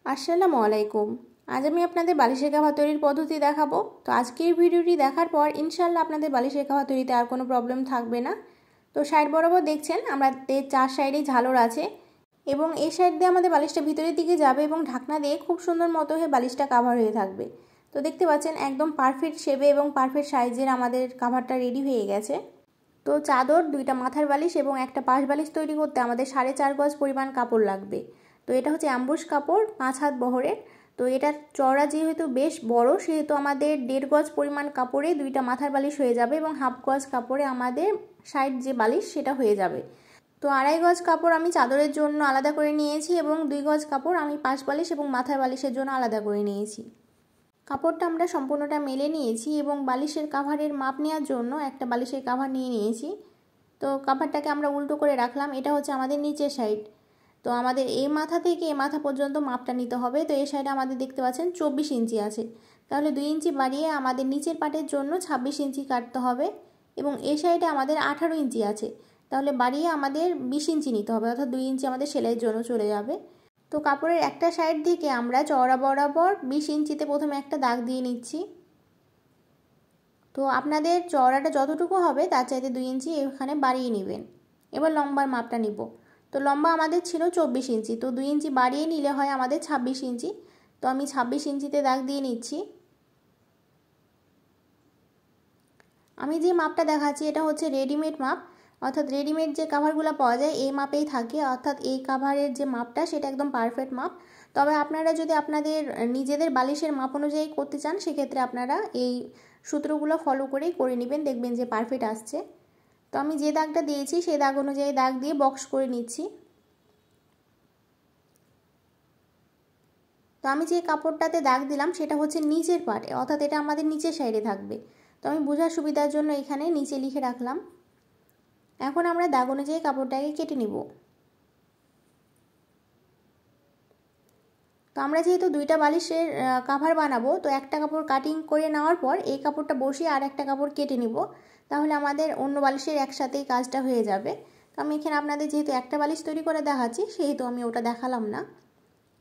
আসসালামু আলাইকুম। আজ আমি আপনাদের বালিশের কভার তৈরির পদ্ধতি দেখাবো। তো আজকের ভিডিওটি দেখার পর ইনশাআল্লাহ আপনাদের বালিশের কভার তৈরিতে আর কোনো প্রবলেম থাকবে না। তো সাইড বরাবর দেখছেন আমাদের চার সাইডেই ঝালর আছে এবং এই সাইড দিয়ে আমাদের বালিশটা ভিতরের দিকে যাবে এবং ঢাকনা দিয়ে খুব সুন্দর মতো হয়ে বালিশটা কভার হয়ে থাকবে। তো দেখতে পাচ্ছেন একদম পারফেক্ট শেপে এবং পারফেক্ট সাইজের আমাদের কভারটা রেডি হয়ে গেছে। তো চাদর, দুইটা মাথার বালিশ এবং একটা পাশ বালিশ তৈরি করতে আমাদের 4.5 গজ পরিমাণ কাপড় লাগবে। তো এটা হচ্ছে অ্যাম্বুশ কাপড় 5 হাত বহরের। তো এটা চওড়া যেহেতু বেশ বড় সেহেতু আমাদের 1.5 গজ পরিমাণ কাপড়ে দুইটা মাথার বালিশ হয়ে যাবে এবং হাফ গজ কাপড়ে আমাদের সাইড যে বালিশ সেটা হয়ে যাবে। তো 2.5 গজ কাপড় আমি চাদরের জন্য আলাদা করে নিয়েছি এবং 2 গজ কাপড় আমি পাশ বালিশ এবং মাথার বালিশের জন্য আলাদা করে নিয়েছি। কাপড়টা আমরা সম্পূর্ণটা মেলে নিয়েছি এবং বালিশের কাভারের মাপ নেওয়ার জন্য একটা বালিশের কাভার নিয়ে নিয়েছি। তো কাভারটাকে আমরা উল্টো করে রাখলাম। এটা হচ্ছে আমাদের নিচের সাইড। তো আমাদের এই মাথা থেকে এই মাথা পর্যন্ত মাপটা নিতে হবে। তো এই সাইডে আমাদের দেখতে পাচ্ছেন 24 ইঞ্চি আছে, তাহলে 2 ইঞ্চি বাড়িয়ে আমাদের নিচের পাটের জন্য 26 ইঞ্চি কাটতে হবে এবং এই সাইডে আমাদের 18 ইঞ্চি আছে, তাহলে বাড়িয়ে আমাদের 20 ইঞ্চি নিতে হবে, অর্থাৎ 2 ইঞ্চি আমাদের সেলাইয়ের জন্য চলে যাবে। তো কাপড়ের একটা সাইড থেকে আমরা চওড়া বরাবর 20 ইঞ্চিতে প্রথমে একটা দাগ দিয়ে নিচ্ছি। তো আপনাদের চওড়াটা যতটুকু হবে তার চাইতে 2 ইঞ্চি এখানে বাড়িয়ে নেবেন। এবার লম্বার মাপটা নিব। তো লম্বা আমাদের ছিল 24 ইঞ্চি, তো 2 ইঞ্চি বাড়িয়ে নিলে হয় আমাদের 26 ইঞ্চি। তো আমি 26 ইঞ্চিতে দাগ দিয়ে নিচ্ছি। আমি যে মাপটা দেখাচ্ছি এটা হচ্ছে রেডিমেড মাপ, অর্থাৎ রেডিমেড যে কাভারগুলো পাওয়া যায় এই মাপেই থাকে, অর্থাৎ এই কাভারের যে মাপটা সেটা একদম পারফেক্ট মাপ। তবে আপনারা যদি আপনাদের নিজেদের বালিশের মাপ অনুযায়ী করতে চান সেক্ষেত্রে আপনারা এই সূত্রগুলো ফলো করেই করে নেবেন, দেখবেন যে পারফেক্ট আসছে। তো আমি যে দাগটা দিয়েছি সেই দাগ অনুযায়ী দাগ দিয়ে বক্স করে নিচ্ছি। তো আমি যে কাপড়টাতে দাগ দিলাম সেটা হচ্ছে নিচের পার্ট, অর্থাৎ এটা আমাদের নিচের সাইডে থাকবে। তো আমি বোঝার সুবিধার জন্য এখানে নিচে লিখে রাখলাম। এখন আমরা দাগ অনুযায়ী কাপড়টাকে কেটে নিব। তো আমরা যেহেতু দুইটা বালিশের কাভার বানাবো, তো একটা কাপড় কাটিং করে নেওয়ার পর এই কাপড়টা বসিয়ে আর একটা কাপড় কেটে নিব, তাহলে আমাদের অন্য বালিশের একসাথেই কাজটা হয়ে যাবে। তো আমি এখানে আপনাদের যেহেতু একটা বালিশ তৈরি করে দেখাচ্ছি সেহেতু আমি ওটা দেখালাম না।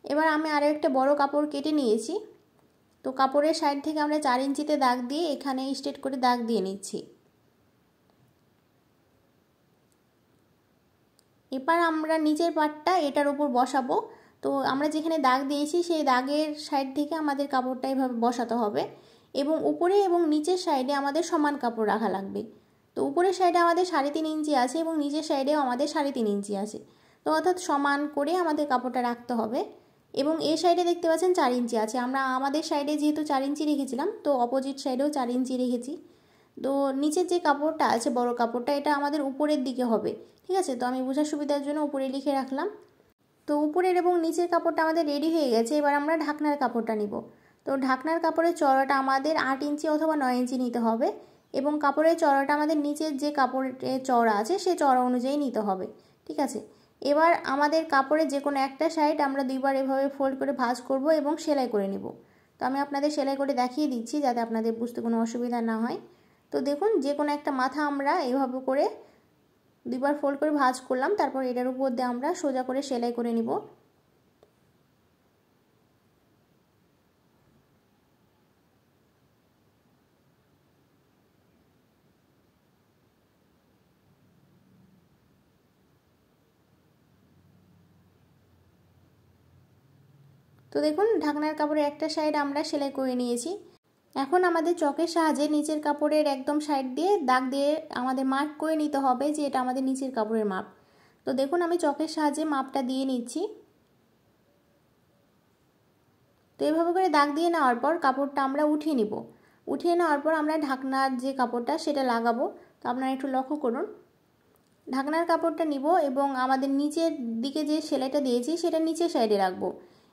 এবার আমি আরও একটা বড় কাপড় কেটে নিয়েছি। তো কাপড়ের সাইড থেকে আমরা 4 ইঞ্চিতে দাগ দিয়ে এখানে স্ট্রেট করে দাগ দিয়ে নিচ্ছি। এবার আমরা নিচের পাটটা এটার উপর বসাবো। তো আমরা যেখানে দাগ দিয়েছি সেই দাগের সাইড থেকে আমাদের কাপড়টা এভাবে বসাতে হবে এবং উপরে এবং নিচের সাইডে আমাদের সমান কাপড় রাখা লাগবে। তো উপরের সাইডে আমাদের 3.5 ইঞ্চি আছে এবং নিচের সাইডেও আমাদের 3.5 ইঞ্চি আছে, তো অর্থাৎ সমান করে আমাদের কাপড়টা রাখতে হবে। এবং এই সাইডে দেখতে পাচ্ছেন 4 ইঞ্চি আছে, আমরা আমাদের সাইডে যেহেতু 4 ইঞ্চি রেখেছিলাম তো অপোজিট সাইডেও 4 ইঞ্চি রেখেছি। তো নিচের যে কাপড়টা আছে বড় কাপড়টা এটা আমাদের উপরের দিকে হবে, ঠিক আছে। তো আমি বোঝার সুবিধার জন্য উপরে লিখে রাখলাম। তো উপরের এবং নিচের কাপড়টা আমাদের রেডি হয়ে গেছে। এবার আমরা ঢাকনার কাপড়টা নিব। তো ঢাকনার কাপড়ের চওড়াটা আমাদের 8 ইঞ্চি অথবা 9 ইঞ্চি নিতে হবে এবং কাপড়ের চওড়াটা আমাদের নিচের যে কাপড়ের চওড়া আছে সেই চওড়া অনুযায়ী নিতে হবে, ঠিক আছে। এবার আমাদের কাপড়ের যে কোনো একটা সাইড আমরা দুইবার এভাবে ফোল্ড করে ভাঁজ করব এবং সেলাই করে নেব। তো আমি আপনাদের সেলাই করে দেখিয়ে দিচ্ছি যাতে আপনাদের বুঝতে কোনো অসুবিধা না হয়। তো দেখুন যে কোনো একটা মাথা আমরা এভাবে করে দুইবার ফোল্ড করে ভাঁজ করলাম, তারপর এটার উপর দিয়ে আমরা সোজা করে সেলাই করে নিব। তো দেখুন ঢাকনার কাপড়ের একটা সাইড আমরা সেলাই করে নিয়েছি। এখন আমাদের চকের সাহায্যে নিচের কাপড়ের একদম সাইড দিয়ে দাগ দিয়ে আমাদের মার্ক করে নিতে হবে যে এটা আমাদের নিচের কাপড়ের মাপ। তো দেখুন আমি চকের সাহায্যে মাপটা দিয়ে নিচ্ছি। তো এভাবে করে দাগ দিয়ে নেওয়ার পর কাপড়টা আমরা উঠিয়ে নিব। উঠিয়ে নেওয়ার পর আমরা ঢাকনার যে কাপড়টা সেটা লাগাবো। তো আপনারা একটু লক্ষ্য করুন, ঢাকনার কাপড়টা নিব এবং আমাদের নিচের দিকে যে সেলাইটা দিয়েছি সেটা নিচের সাইডে রাখবো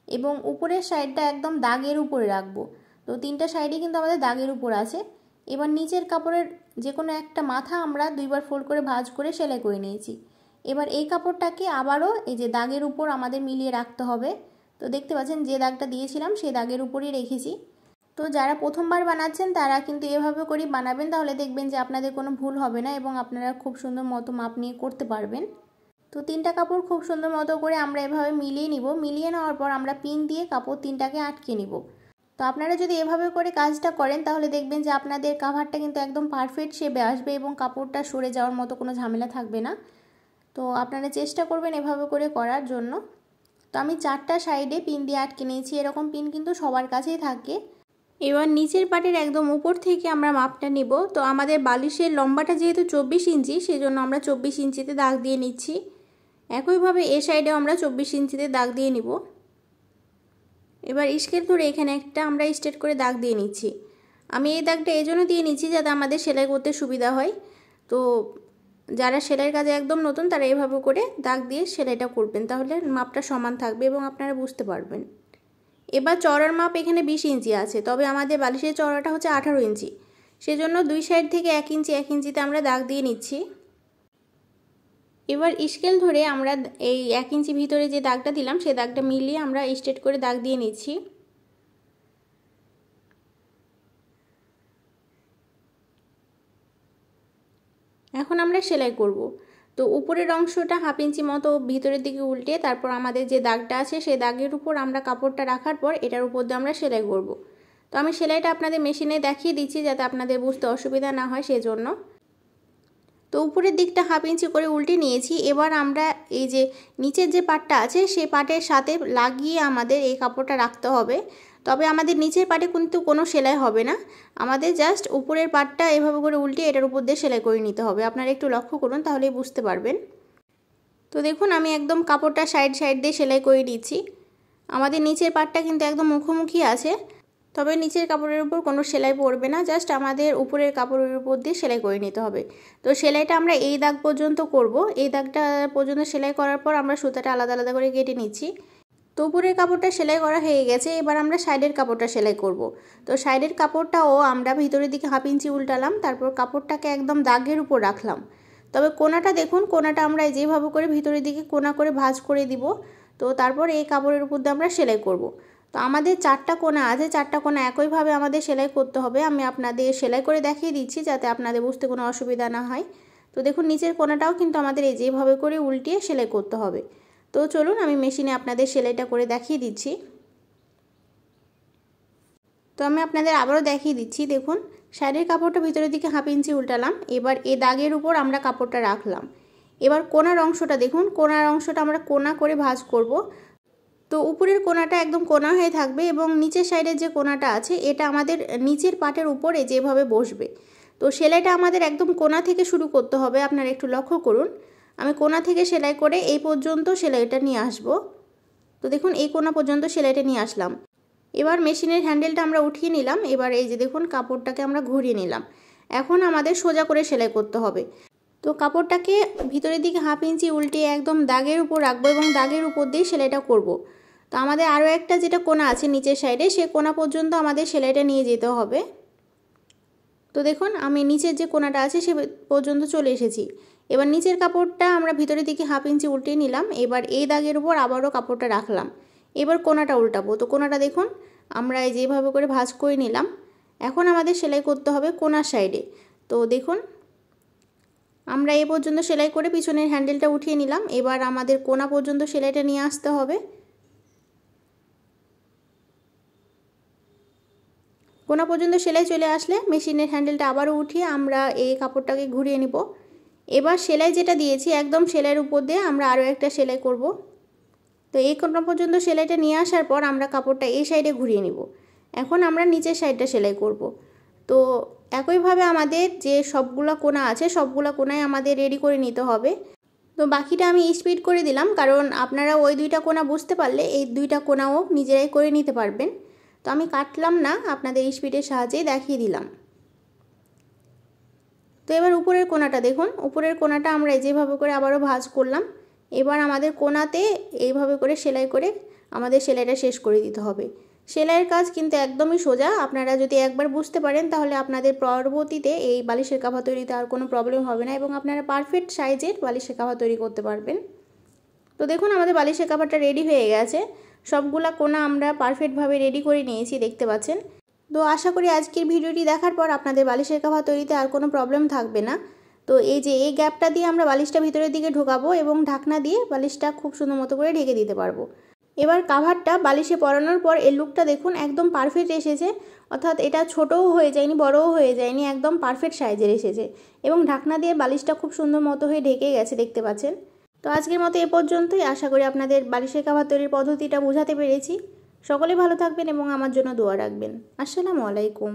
এবং উপরের সাইডটা একদম দাগের উপরে রাখবো। তো তিনটা সাইডে কিন্তু আমাদের দাগের উপর আছে। এবার নিচের কাপড়ের যে কোনো একটা মাথা আমরা দুইবার ফোল্ড করে ভাঁজ করে সেলাই করে নিয়েছি। এবার এই কাপড়টাকে আবারও এই যে দাগের উপর আমাদের মিলিয়ে রাখতে হবে। তো দেখতে পাচ্ছেন যে দাগটা দিয়েছিলাম সেই দাগের উপরেই রেখেছি। তো যারা প্রথমবার বানাচ্ছেন তারা কিন্তু এভাবে করেই বানাবেন, তাহলে দেখবেন যে আপনাদের কোনো ভুল হবে না এবং আপনারা খুব সুন্দর মতো মাপ নিয়ে করতে পারবেন। তো 3টা কাপড় খুব সুন্দর মতো করে আমরা এভাবে মিলিয়ে নিব। মিলিয়ে নেওয়ার পর আমরা পিন দিয়ে কাপড় 3টাকে আটকে নিব। তো আপনারা যদি এভাবে করে কাজটা করেন তাহলে দেখবেন যে আপনাদের কাভারটা কিন্তু একদম পারফেক্ট শেপে আসবে এবং কাপড়টা সরে যাওয়ার মতো কোনো ঝামেলা থাকবে না। তো আপনারা চেষ্টা করবেন এভাবে করে করার জন্য। তো আমি 4টা সাইডে পিন দিয়ে আটকে নিয়েছি। এরকম পিন কিন্তু সবার কাছেই থাকে। এবার নিচের পাটের একদম উপর থেকে আমরা মাপটা নিব। তো আমাদের বালিশের লম্বাটা যেহেতু 24 ইঞ্চি, সেজন্য আমরা 24 ইঞ্চিতে দাগ দিয়ে নিচ্ছি। একইভাবে এই সাইডেও আমরা 24 ইঞ্চিতে দাগ দিয়ে নিব। এবার স্কেল ধরে এখানে একটা আমরা স্ট্রেট করে দাগ দিয়ে নিচ্ছি। আমি এই দাগটা এই জন্য দিয়ে নিচ্ছি যাতে আমাদের সেলাই করতে সুবিধা হয়। তো যারা সেলাইয়ের কাজে একদম নতুন তারা এভাবে করে দাগ দিয়ে সেলাইটা করবেন, তাহলে মাপটা সমান থাকবে এবং আপনারা বুঝতে পারবেন। এবার চওড়ার মাপ এখানে 20 ইঞ্চি আছে, তবে আমাদের বালিশের চওড়াটা হচ্ছে 18 ইঞ্চি, সেজন্য দুই সাইড থেকে 1 ইঞ্চি 1 ইঞ্চিতে আমরা দাগ দিয়ে নিচ্ছি। এবার স্কেল ধরে আমরা এই 1 ইঞ্চি ভিতরে যে দাগটা দিলাম সেই দাগটা মিলিয়ে আমরা স্ট্রেট করে দাগ দিয়ে নিচ্ছি। এখন আমরা সেলাই করব। তো উপরের অংশটা 1/2 ইঞ্চি মতো ভিতরের দিকে উল্টে তারপর আমাদের যে দাগটা আছে সেই দাগের উপর আমরা কাপড়টা রাখার পর এটার উপর দিয়ে আমরা সেলাই করব। তো আমি সেলাইটা আপনাদের মেশিনে দেখিয়ে দিচ্ছি যাতে আপনাদের বুঝতে অসুবিধা না হয় সেজন্য। তো উপরের দিকটা 1/2 ইঞ্চি করে উল্টে নিয়েছি। এবার আমরা এই যে নিচের যে পাটটা আছে সেই পাটের সাথে লাগিয়ে আমাদের এই কাপড়টা রাখতে হবে। তবে আমাদের নিচের পাটে কিন্তু কোনো সেলাই হবে না, আমাদের জাস্ট উপরের পাটটা এভাবে করে উল্টে এটার উপর দিয়ে সেলাই করে নিতে হবে। আপনারা একটু লক্ষ্য করুন তাহলেই বুঝতে পারবেন। তো দেখুন আমি একদম কাপড়টা সাইড সাইড দিয়ে সেলাই করে দিচ্ছি। আমাদের নিচের পাটটা কিন্তু একদম মুখোমুখি আছে, তবে নিচের কাপড়ের উপর কোনো সেলাই পড়বে না, জাস্ট আমাদের উপরের কাপড়ের উপর দিয়ে সেলাই করে নিতে হবে। তো সেলাইটা আমরা এই দাগ পর্যন্ত করব। এই দাগটা পর্যন্ত সেলাই করার পর আমরা সুতাটা আলাদা আলাদা করে কেটে নিচ্ছি। তো উপরের কাপড়টা সেলাই করা হয়ে গেছে, এবার আমরা সাইডের কাপড়টা সেলাই করব। তো সাইডের কাপড়টাও আমরা ভিতরের দিকে 1/2 ইঞ্চি উল্টালাম, তারপর কাপড়টাকে একদম দাগের উপর রাখলাম। তবে কোনাটা দেখুন, কোনাটা আমরা যেভাবে করে ভিতরের দিকে কোনা করে ভাঁজ করে দিব। তো তারপর এই কাপড়ের উপর দিয়ে আমরা সেলাই করব। তো আমাদের 4টা কোনা আছে, 4টা কোনা একইভাবে আমাদের সেলাই করতে হবে। আমি আপনাদের সেলাই করে দেখিয়ে দিচ্ছি যাতে আপনাদের বুঝতে কোনো অসুবিধা না হয়। তো দেখুন নিচের কোনাটাও কিন্তু আমাদের এই যেভাবে করে উল্টিয়ে সেলাই করতে হবে। তো চলুন আমি মেশিনে আপনাদের সেলাইটা করে দেখিয়ে দিচ্ছি। তো আমি আপনাদের আবারও দেখিয়ে দিচ্ছি। দেখুন সাইডের কাপড়টা ভিতরের দিকে 1/2 ইঞ্চি উল্টালাম, এবার এই দাগের উপর আমরা কাপড়টা রাখলাম। এবার কোনার অংশটা দেখুন, কোনার অংশটা আমরা কোনা করে ভাঁজ করব। তো উপরের কোনাটা একদম কোনা হয়ে থাকবে এবং নিচের সাইডের যে কোনাটা আছে এটা আমাদের নিচের পাটের উপরে যেভাবে বসবে। তো সেলাইটা আমাদের একদম কোনা থেকে শুরু করতে হবে, আপনারা একটু লক্ষ্য করুন। আমি কোনা থেকে সেলাই করে এই পর্যন্ত সেলাইটা নিয়ে আসব। তো দেখুন এই কোনা পর্যন্ত সেলাইটা নিয়ে আসলাম। এবার মেশিনের হ্যান্ডেলটা আমরা উঠিয়ে নিলাম। এবার এই যে দেখুন কাপড়টাকে আমরা ঘুরিয়ে নিলাম। এখন আমাদের সোজা করে সেলাই করতে হবে। তো কাপড়টাকে ভিতরের দিকে 1/2 ইঞ্চি উল্টে একদম দাগের উপর রাখবো এবং দাগের উপর দিয়ে সেলাইটা করব। তো আমাদের আরও একটা যেটা কোনা আছে নিচের সাইডে, সে কোনা পর্যন্ত আমাদের সেলাইটা নিয়ে যেতে হবে। তো দেখুন আমি নিচের যে কোনাটা আছে সে পর্যন্ত চলে এসেছি। এবার নিচের কাপড়টা আমরা ভিতরের দিকে 1/2 ইঞ্চি উল্টিয়ে নিলাম। এবার এই দাগের উপর আবারও কাপড়টা রাখলাম। এবার কোনাটা উল্টাবো। তো কোনাটা দেখুন আমরা এই যেভাবে করে ভাঁজ করে নিলাম। এখন আমাদের সেলাই করতে হবে কোনার সাইডে। তো দেখুন আমরা এই পর্যন্ত সেলাই করে পিছনের হ্যান্ডেলটা উঠিয়ে নিলাম। এবার আমাদের কোনা পর্যন্ত সেলাইটা নিয়ে আসতে হবে। কোনা পর্যন্ত সেলাই চলে আসলে মেশিনের হ্যান্ডেলটা আবারও উঠিয়ে আমরা এই কাপড়টাকে ঘুরিয়ে নিব। এবার সেলাই যেটা দিয়েছি একদম সেলাইয়ের উপর দিয়ে আমরা আরও একটা সেলাই করব। তো এই কোনা পর্যন্ত সেলাইটা নিয়ে আসার পর আমরা কাপড়টা এই সাইডে ঘুরিয়ে নিব। এখন আমরা নিচের সাইডটা সেলাই করব। তো একইভাবে আমাদের যে সবগুলো কোনা আছে সবগুলো কোনায় আমাদের রেডি করে নিতে হবে। তো বাকিটা আমি স্পিড করে দিলাম, কারণ আপনারা ওই দুইটা কোনা বুঝতে পারলে এই দুইটা কোনাও নিজেরাই করে নিতে পারবেন। তো আমি কাটলাম না, আপনাদের স্পিডের সাহায্যেই দেখিয়ে দিলাম। তো এবার উপরের কোনাটা দেখুন, উপরের কোনাটা আমরা যেভাবে করে আবারও ভাঁজ করলাম। এবার আমাদের কোনাতে এইভাবে করে সেলাই করে আমাদের সেলাইটা শেষ করে দিতে হবে। সেলাইয়ের কাজ কিন্তু একদমই সোজা, আপনারা যদি একবার বুঝতে পারেন তাহলে আপনাদের পরবর্তীতে এই বালিশের কাভার তৈরিতে আর কোনো প্রবলেম হবে না এবং আপনারা পারফেক্ট সাইজের বালিশের কাভার তৈরি করতে পারবেন। তো দেখুন আমাদের বালিশের কাভারটা রেডি হয়ে গেছে। সবগুলা কোনা আমরা পারফেক্টভাবে রেডি করে নিয়েছি, দেখতে পাচ্ছেন। তো আশা করি আজকের ভিডিওটি দেখার পর আপনাদের বালিশের কাভার তৈরিতে আর কোনো প্রবলেম থাকবে না। তো এই যে এই গ্যাপটা দিয়ে আমরা বালিশটা ভিতরের দিকে ঢোকাবো এবং ঢাকনা দিয়ে বালিশটা খুব সুন্দর মতো করে ঢেকে দিতে পারবো। এবার কাভারটা বালিশে পরানোর পর এর লুকটা দেখুন একদম পারফেক্ট এসেছে, অর্থাৎ এটা ছোটও হয়ে যায়নি বড়ও হয়ে যায়নি, একদম পারফেক্ট সাইজের এসেছে এবং ঢাকনা দিয়ে বালিশটা খুব সুন্দর মতো হয়ে ঢেকে গেছে, দেখতে পাচ্ছেন। তো আজকের মতো এ পর্যন্তই। আশা করি আপনাদের বালিশের কাভার তৈরির পদ্ধতিটা বোঝাতে পেরেছি। সকলে ভালো থাকবেন এবং আমার জন্য দোয়া রাখবেন। আসসালামু আলাইকুম।